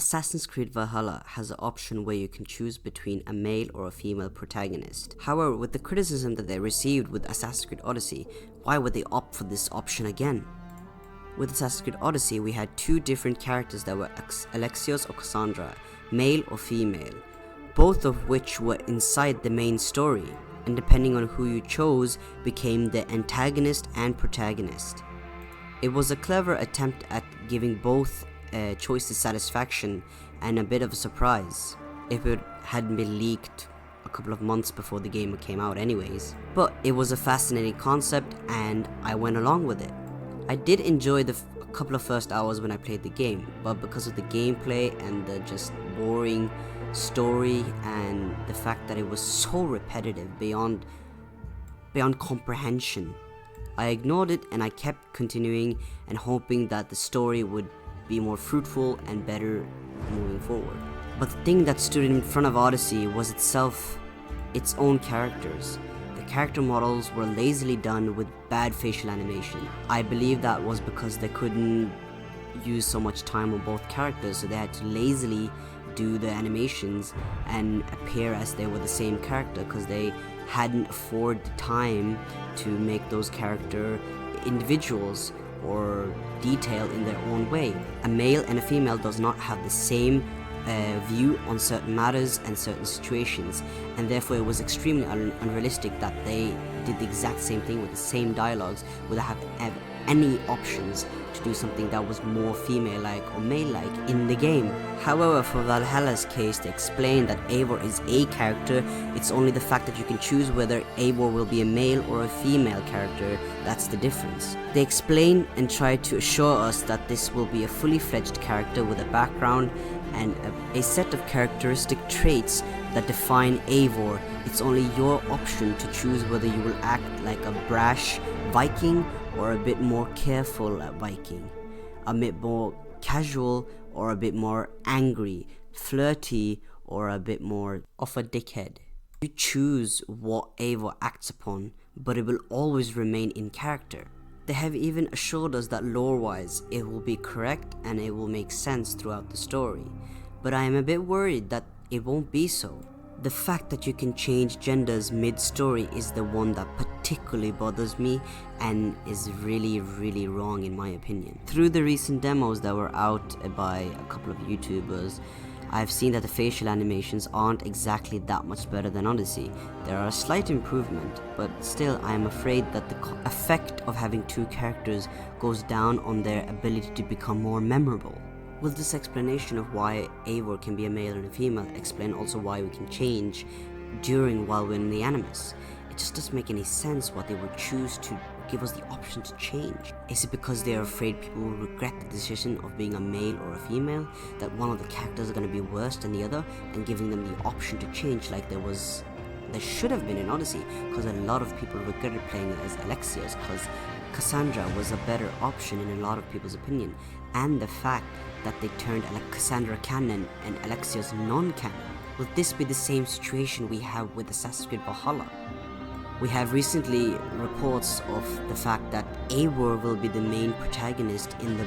Assassin's Creed Valhalla has an option where you can choose between a male or a female protagonist. However, with the criticism that they received with Assassin's Creed Odyssey, why would they opt for this option again? With Assassin's Creed Odyssey, we had two different characters that were Alexios or Cassandra, male or female, both of which were inside the main story, and depending on who you chose, became the antagonist and protagonist. It was a clever attempt at giving both choices satisfaction and a bit of a surprise, if it hadn't been leaked a couple of months before the game came out anyways. But it was a fascinating concept and I went along with it. I did enjoy the couple of first hours when I played the game, but because of the gameplay and the just boring story and the fact that it was so repetitive beyond comprehension, I ignored it and I kept continuing and hoping that the story would be more fruitful and better moving forward. But the thing that stood in front of Odyssey was its own characters. The character models were lazily done with bad facial animation. I believe that was because they couldn't use so much time on both characters, so they had to lazily do the animations and appear as they were the same character because they hadn't afforded the time to make those character individuals or detail in their own way. A male and a female does not have the same view on certain matters and certain situations, and therefore it was extremely unrealistic that they did the exact same thing with the same dialogues without having any options to do something that was more female-like or male-like in the game. However, for Valhalla's case, they explain that Eivor is a character. It's only the fact that you can choose whether Eivor will be a male or a female character that's the difference. They explain and try to assure us that this will be a fully fledged character with a background and a set of characteristic traits that define Eivor. It's only your option to choose whether you will act like a brash Viking or a bit more careful Viking, a bit more casual or a bit more angry, flirty or a bit more of a dickhead. You choose what Eivor acts upon, but it will always remain in character. They have even assured us that lore-wise it will be correct and it will make sense throughout the story, but I am a bit worried that it won't be so. The fact that you can change genders mid-story is the one that particularly bothers me and is really wrong in my opinion. Through the recent demos that were out by a couple of YouTubers, I've seen that the facial animations aren't exactly that much better than Odyssey. There are a slight improvement, but still I am afraid that the effect of having two characters goes down on their ability to become more memorable. Will this explanation of why Eivor can be a male and a female explain also why we can change while we're in the Animus? It just doesn't make any sense what they would choose to give us the option to change. Is it because they're afraid people will regret the decision of being a male or a female, that one of the characters are going to be worse than the other, and giving them the option to change like there should have been in Odyssey, because a lot of people regretted playing it as Alexios because Cassandra was a better option in a lot of people's opinion, and the fact that they turned Cassandra canon and Alexios non-canon. Will this be the same situation we have with Assassin's Creed Valhalla? We have recently reports of the fact that Eivor will be the main protagonist in the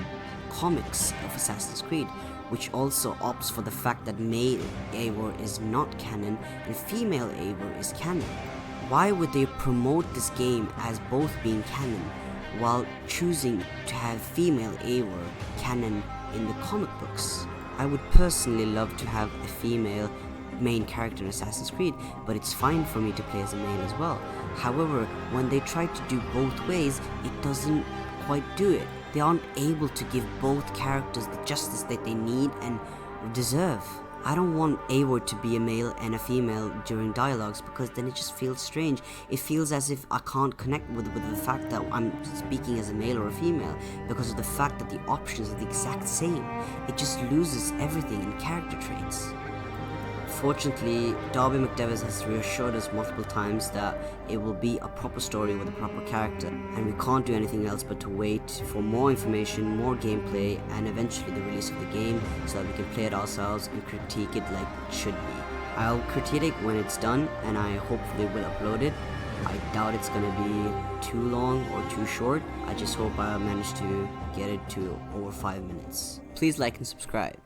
comics of Assassin's Creed, which also opts for the fact that male Eivor is not canon and female Eivor is canon. Why would they promote this game as both being canon while choosing to have female Eivor canon in the comic books? I would personally love to have a female main character in Assassin's Creed, but it's fine for me to play as a male as well. However, when they try to do both ways, it doesn't quite do it. They aren't able to give both characters the justice that they need and deserve. I don't want Eivor to be a male and a female during dialogues, because then it just feels strange. It feels as if I can't connect with the fact that I'm speaking as a male or a female because of the fact that the options are the exact same. It just loses everything in character traits. Fortunately, Darby McDevitt has reassured us multiple times that it will be a proper story with a proper character, and we can't do anything else but to wait for more information, more gameplay, and eventually the release of the game so that we can play it ourselves and critique it like it should be. I'll critique it when it's done, and I hopefully will upload it. I doubt it's gonna be too long or too short. I just hope I manage to get it to over 5 minutes. Please like and subscribe.